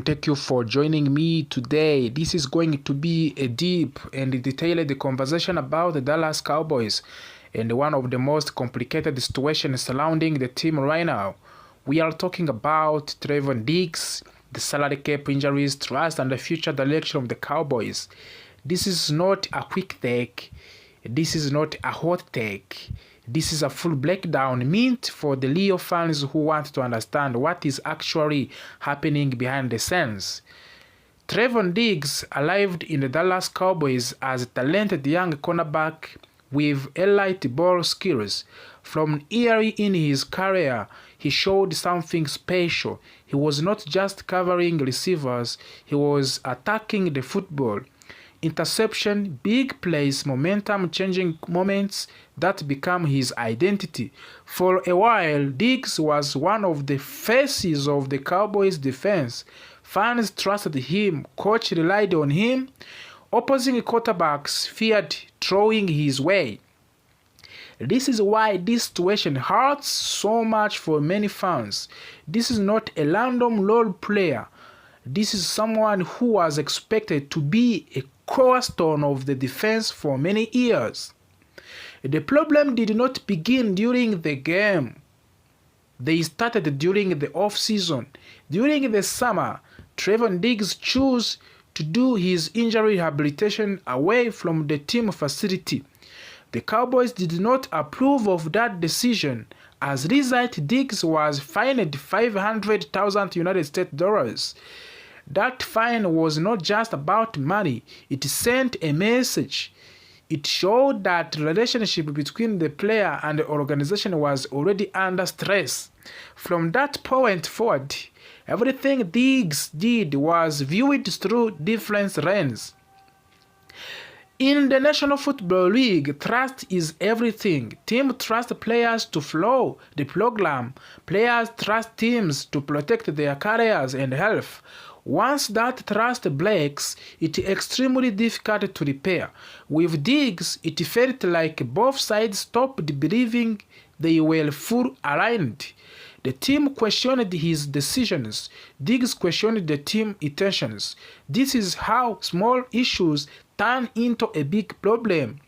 thank you for joining me today. This is going to be a deep and detailed conversation about the Dallas Cowboys and one of the most complicated situations surrounding the team right now. We are talking about Trevor Diggs, the salary cap injuries, trust, and the future direction of the Cowboys. This is not a quick take. This is not a hot take. This is a full breakdown meant for the Leo fans who want to understand what is actually happening behind the scenes. Trevor Diggs arrived in the Dallas Cowboys as a talented young cornerback with elite ball skills. From early in his career, he showed something special. He was not just covering receivers, he was attacking the football. Interception, big plays, momentum-changing moments that become his identity. For a while, Diggs was one of the faces of the Cowboys' defense. Fans trusted him, coach relied on him, opposing quarterbacks feared throwing his way. This is why this situation hurts so much for many fans. This is not a random role player. This is someone who was expected to be a cornerstone of the defense for many years. The problem did not begin during the game. They started during the off-season. During the summer, Trevor Diggs chose to do his injury rehabilitation away from the team facility. The Cowboys did not approve of that decision. As a result, Diggs was fined $500,000 United States dollars. That fine was not just about money, it sent a message. It showed that the relationship between the player and the organization was already under stress. From that point forward, everything Diggs did was viewed through different lenses. In the National Football League, trust is everything. Teams trust players to follow the program. Players trust teams to protect their careers and health. Once that trust breaks, it is extremely difficult to repair. With Diggs, it felt like both sides stopped believing they were fully aligned. The team questioned his decisions. Diggs questioned the team's intentions. This is how small issues turn into a big problem.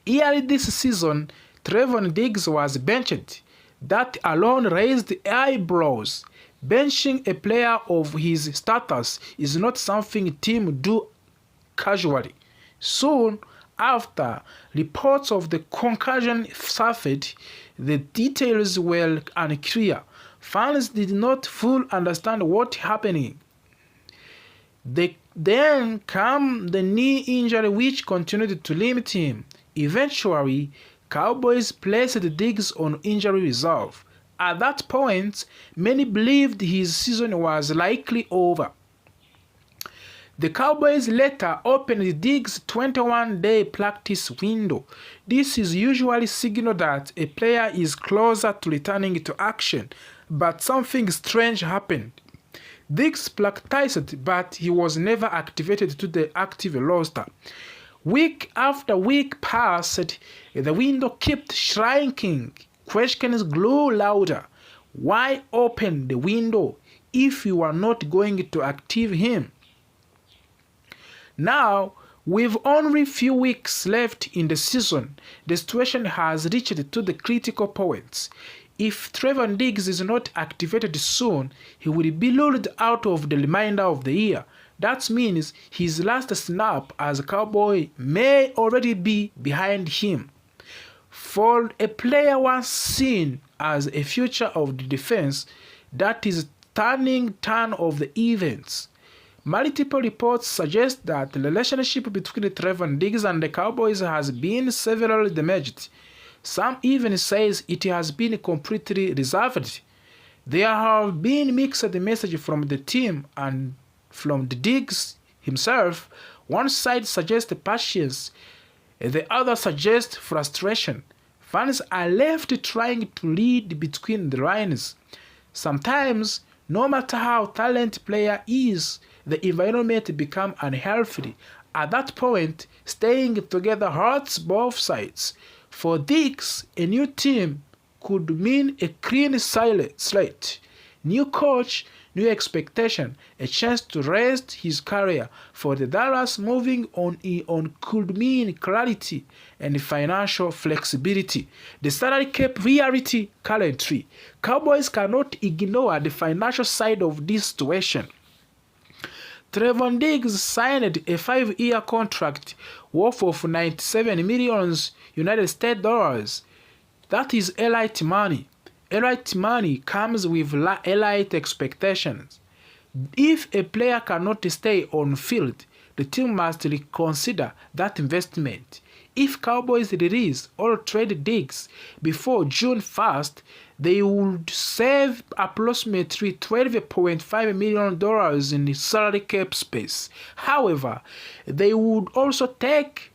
Early this season, Trevor Diggs was benched. That alone raised eyebrows. Benching a player of his status is not something teams do casually. Soon after, reports of the concussion surfaced. The details were unclear. Fans did not fully understand what happening. Then came the knee injury which continued to limit him. Eventually, Cowboys placed Diggs on injury reserve. At that point, many believed his season was likely over. The Cowboys later opened Diggs' 21-day practice window. This is usually a signal that a player is closer to returning to action, but something strange happened. Diggs practiced, but he was never activated to the active roster. Week after week passed, the window kept shrinking. Questions grew louder. Why open the window if you are not going to activate him? Now, with only few weeks left in the season, the situation has reached to the critical point. If Trevor Diggs is not activated soon, he will be ruled out of the remainder of the year. That means his last snap as a Cowboy may already be behind him. For a player once seen as a future of the defense, that is turning turn of the events. Multiple reports suggest that the relationship between Trevor Diggs and the Cowboys has been severely damaged. Some even says it has been completely resolved. There have been mixed messages from the team and from the Diggs himself. One side suggests patience, the other suggests frustration. Fans are left trying to read between the lines. Sometimes, no matter how talented player is, the environment becomes unhealthy. At that point, staying together hurts both sides. For Diggs, a new team could mean a clean slate. New coach, new expectation, a chance to rest his career. For the Dallas, moving on could mean clarity and financial flexibility. The salary cap reality currently. Cowboys cannot ignore the financial side of this situation. Trevon Diggs signed a 5-year contract worth of $97 million United States dollars. That is elite money. Elite money comes with elite expectations. If a player cannot stay on field, the team must reconsider that investment. If Cowboys release or trade Diggs before June 1st, they would save approximately $12.5 million in salary cap space. However, they would also take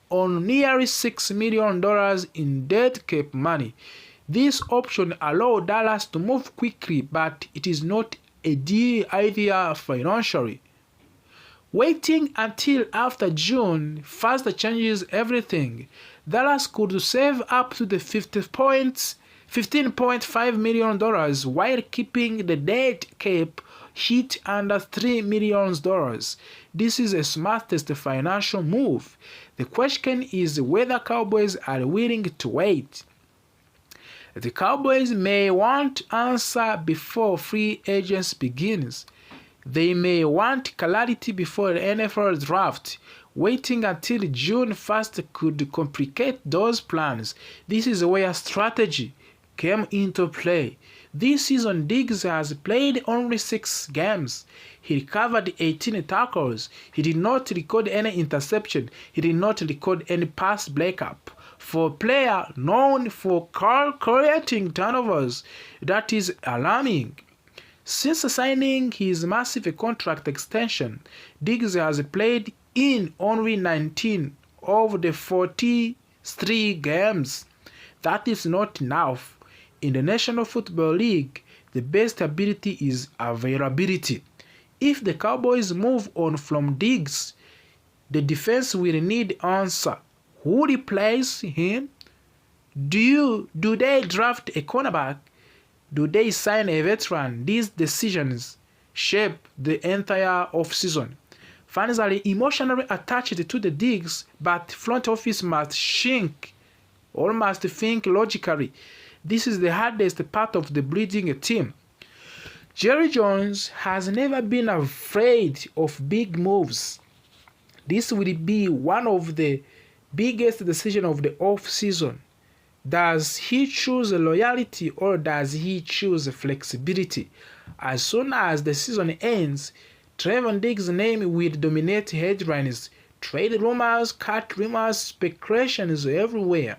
on nearly $6 million in dead cap money. This option allows Dallas to move quickly, but it is not a deal idea financially. Waiting until after June 1st changes everything. Dallas could save up to the $15.5 million while keeping the dead cap hit under $3 million. This is the smartest financial move. The question is whether Cowboys are willing to wait. The Cowboys may want answer before free agency begins. They may want clarity before the NFL draft. Waiting until June 1st could complicate those plans. This is where strategy came into play. This season, Diggs has played only 6 games. He recovered 18 tackles. He did not record any interception. He did not record any pass breakup. For a player known for creating turnovers, that is alarming. Since signing his massive contract extension, Diggs has played in only 19 of the 43 games. That is not enough. In the National Football League, the best ability is availability. If the Cowboys move on from Diggs, the defense will need answer. Who replaces him? Do they draft a cornerback? Do they sign a veteran? These decisions shape the entire offseason. Fans are emotionally attached to the Diggs, but front office must think logically. This is the hardest part of the building a team. Jerry Jones has never been afraid of big moves. This will be one of the biggest decisions of the offseason. Does he choose loyalty or does he choose flexibility? As soon as the season ends, Trevon Diggs' name will dominate headlines, trade rumors, cut rumors, speculations everywhere.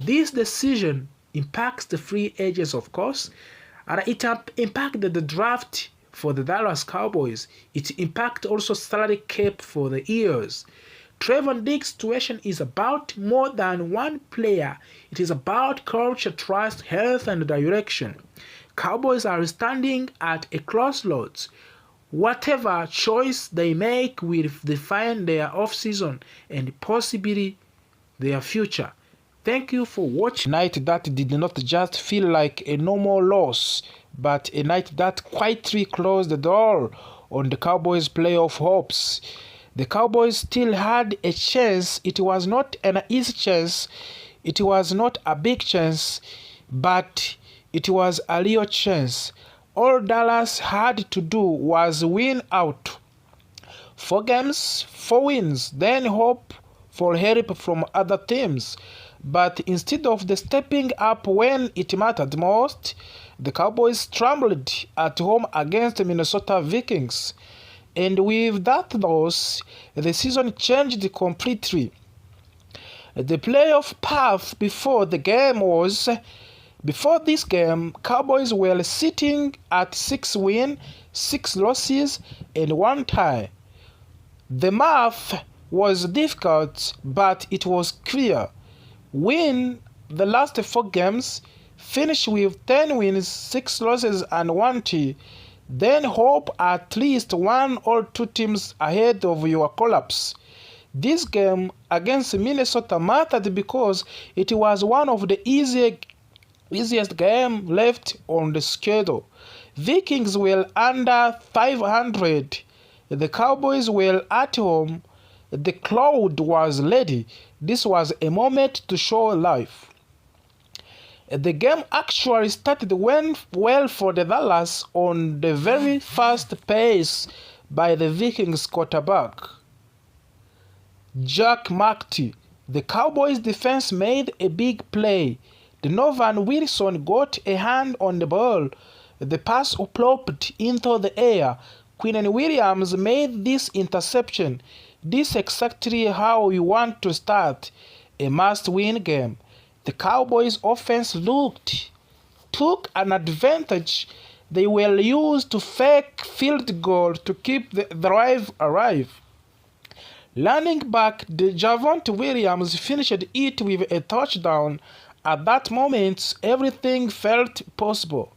This decision impacts the free agents, of course, and it impacted the draft for the Dallas Cowboys. It impacts also salary cap for the Eagles. Trevon Diggs' situation is about more than one player. It is about culture, trust, health, and direction. Cowboys are standing at a crossroads. Whatever choice they make will define their offseason and possibly their future. Thank you for watching. A night that did not just feel like a normal loss, but a night that quietly closed the door on the Cowboys' playoff hopes. The Cowboys still had a chance. It was not an easy chance. It was not a big chance, but it was a real chance. All Dallas had to do was win out. 4 games, 4 wins, then hope for help from other teams. But instead of the stepping up when it mattered most, the Cowboys trembled at home against the Minnesota Vikings. And with that loss, the season changed completely. The playoff path before this game, Cowboys were sitting at 6 wins, 6 losses, and 1 tie. The math was difficult, but it was clear. Win the last 4 games, finish with 10 wins, 6 losses, and 1 tie. Then hope at least 1 or 2 teams ahead of your collapse. This game against Minnesota mattered because it was one of the easiest games left on the schedule. Vikings were under 500. The Cowboys were at home. The crowd was ready. This was a moment to show life. The game actually started well for the Dallas on the very fast pace by the Vikings quarterback, Jack McTee. The Cowboys defense made a big play. Donovan Wilson got a hand on the ball. The pass plopped into the air. Quinnen Williams made this interception. This is exactly how you want to start a must-win game. The Cowboys' offense took an advantage. They were used to fake field goal to keep the drive alive. Running back Javonte Williams finished it with a touchdown. At that moment, everything felt possible.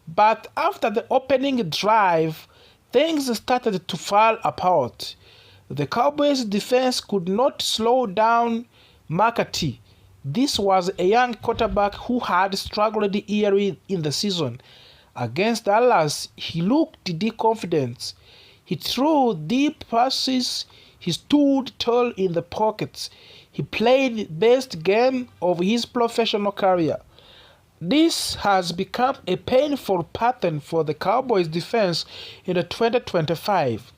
But after the opening drive, things started to fall apart. The Cowboys' defense could not slow down McAtee. This was a young quarterback who had struggled early in the season. Against Dallas, he looked confident. He threw deep passes. He stood tall in the pockets. He played the best game of his professional career. This has become a painful pattern for the Cowboys defense in 2025.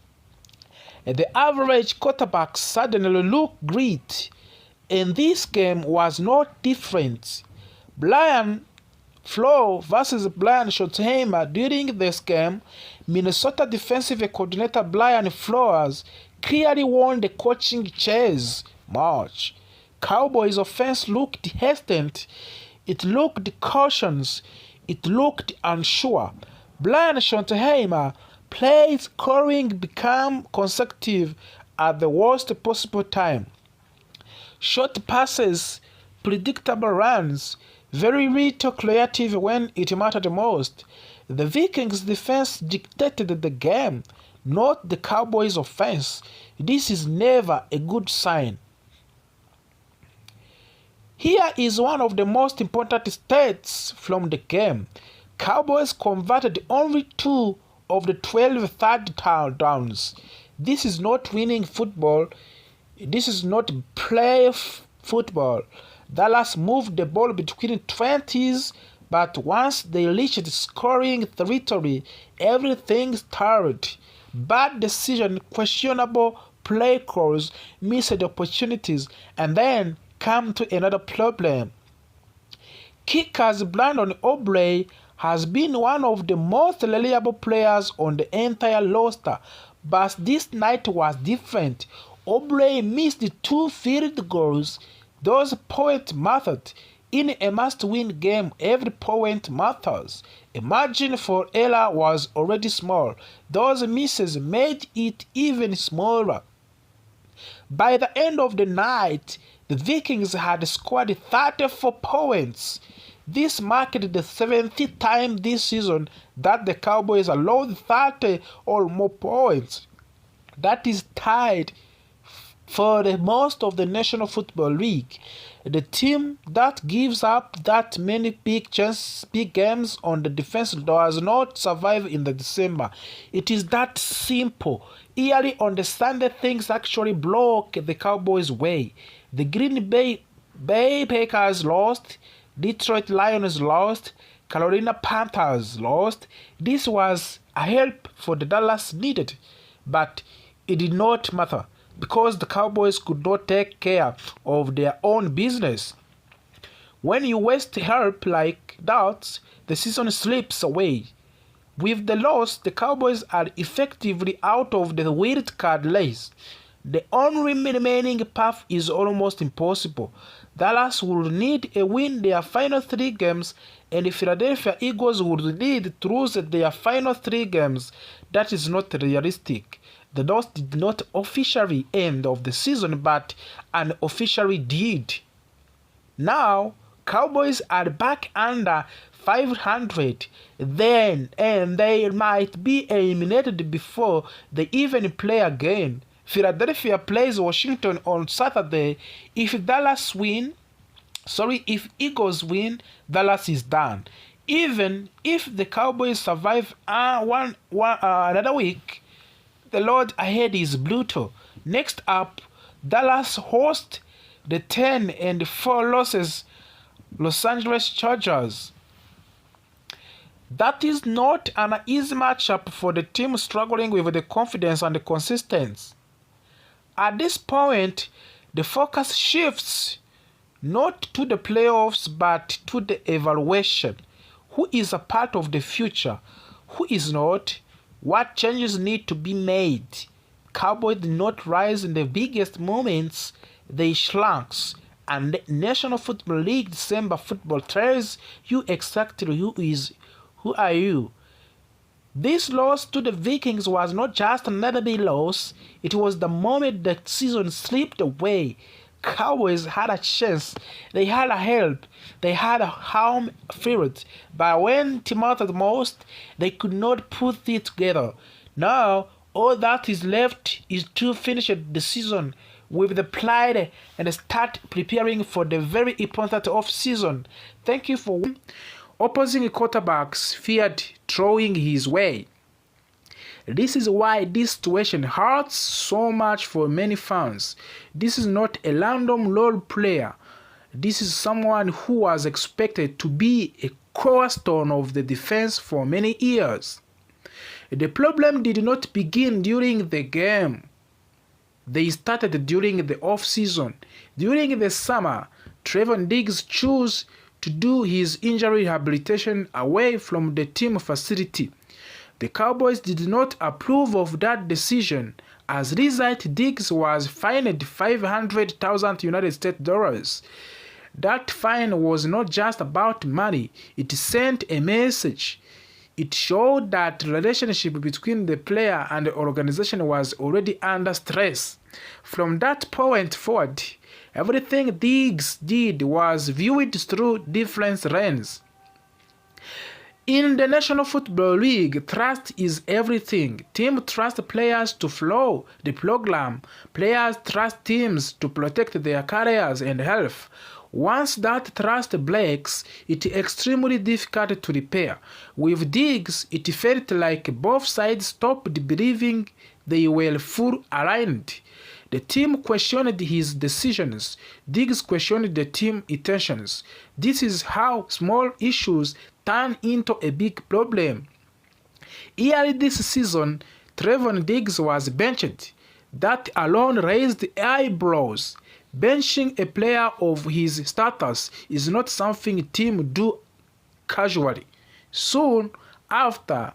The average quarterback suddenly looked great, and this game was no different. Brian Flores versus Brian Schottenheimer. During this game, Minnesota defensive coordinator Brian Flores clearly won the coaching chess match. Cowboys offense looked hesitant. It looked cautious. It looked unsure. Brian Schottenheimer play scoring became consecutive at the worst possible time. Short passes, predictable runs, very little creative when it mattered most. The Vikings defense dictated the game, not the Cowboys offense. This is never a good sign. Here is one of the most important stats from the game. Cowboys converted only 2 of the 12 third downs. This is not winning football. This is not football. Dallas moved the ball between 20s, but once they reached scoring territory, everything started. Bad decision, questionable play calls, missed opportunities, and then come to another problem. Kickers Brandon Aubrey has been one of the most reliable players on the entire roster, but this night was different. Aubrey missed 2 field goals. Those points mattered. In a must-win game, every point matters. A margin for error was already small. Those misses made it even smaller. By the end of the night, the Vikings had scored 34 points. This marked the 7th time this season that the Cowboys allowed 30 or more points. That is tied for the most of the National Football League. The team that gives up that many big games on the defense does not survive in the December. It is that simple. Early on the Sunday, things actually block the Cowboys' way. The Green Bay Packers lost. Detroit Lions lost. Carolina Panthers lost. This was a help for the Dallas needed, but it did not matter because the Cowboys could not take care of their own business. When you waste help like that, the season slips away. With the loss, the Cowboys are effectively out of the wild card race. The only remaining path is almost impossible. Dallas will need a win their final 3 games, and the Philadelphia Eagles would need to lose their final 3 games. That is not realistic. The loss did not officially end of the season, but unofficially did. Now, Cowboys are back under 500, and they might be eliminated before they even play again. Philadelphia plays Washington on Saturday. If Eagles win, Dallas is done. Even if the Cowboys survive another week, the road ahead is brutal. Next up, Dallas host the 10-4 losses Los Angeles Chargers. That is not an easy matchup for the team struggling with the confidence and the consistency. At this point, the focus shifts not to the playoffs but to the evaluation. Who is a part of the future? Who is not? What changes need to be made? Cowboys did not rise in the biggest moments, they shrunk. And the National Football League December football tells you exactly who are you. This loss to the Vikings was not just another big loss, it was the moment the season slipped away. Cowboys had a chance, they had a help, they had a home field, but when it mattered most, they could not put it together. Now, all that is left is to finish the season with the pride and start preparing for the very important off-season. Thank you for watching. Opposing quarterbacks feared throwing his way. This is why this situation hurts so much for many fans. This is not a random role player. This is someone who was expected to be a cornerstone of the defense for many years. The problem did not begin during the game. They started during the off-season. During the summer, Trevon Diggs chose to do his injury rehabilitation away from the team facility. The Cowboys did not approve of that decision. As a result, Diggs was fined $500,000 United States dollars. That fine was not just about money, it sent a message. It showed that the relationship between the player and the organization was already under stress. From that point forward, everything Diggs did was viewed through different lenses. In the National Football League, trust is everything. Teams trust players to follow the program. Players trust teams to protect their careers and health. Once that trust breaks, it's extremely difficult to repair. With Diggs, it felt like both sides stopped believing they were fully aligned. The team questioned his decisions. Diggs questioned the team's intentions. This is how small issues turn into a big problem. Early this season, Trevon Diggs was benched. That alone raised eyebrows. Benching a player of his status is not something teams do casually. Soon after,